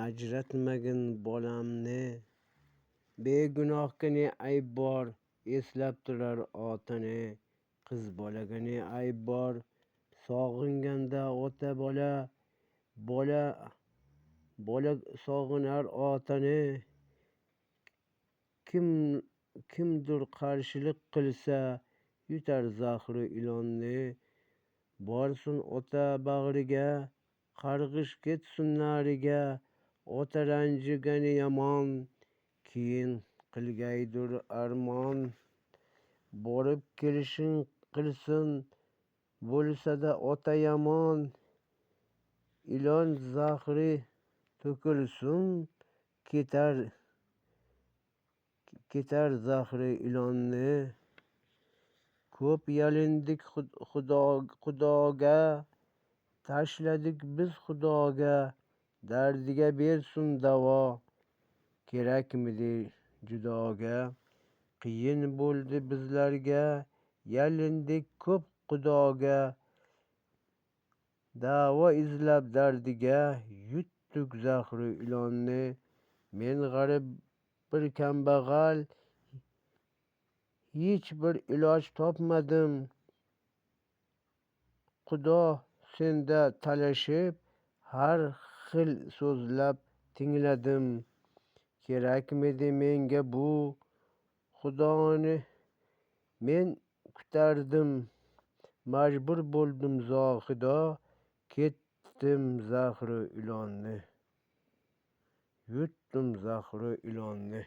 Ajratmagin bolamni, begunohga ne ayb bor, eslab turar otani. Qiz bolaga ne ayb bor, sog'inganda ota bola sog'inar otani. Kimdir qarshilik qilsa, yutar zahri ilonni. Borsin ota bag'riga, qarg'ish ketsin nariga. Ota ranjigani yomon, keyin qilgaydir armon. Borib kelishin qilsin, bo'lsa-da ota yomon. Ilon zahri to'kilsin, ketar zahri ilonni. Ko'p yalindik Xudoga, tashladik biz Xudoga. Dardiga bersin davo, kerakmidi judoga. Qiyin bo'ldi bizlarga, yalindik ko'p Xudoga. Davo izlab dardiga, yutdik zahri ilonni. Men g'arib bir kambag'al, hech bir iloj topmadim. Xudo senda talashib, har xil so'zlab tingladim. Kerakmidi menga bu Xudoni men kutardim. Majbur bo'ldim Zohido, ketdim zahri ilonni. Yutdim zahri ilonni.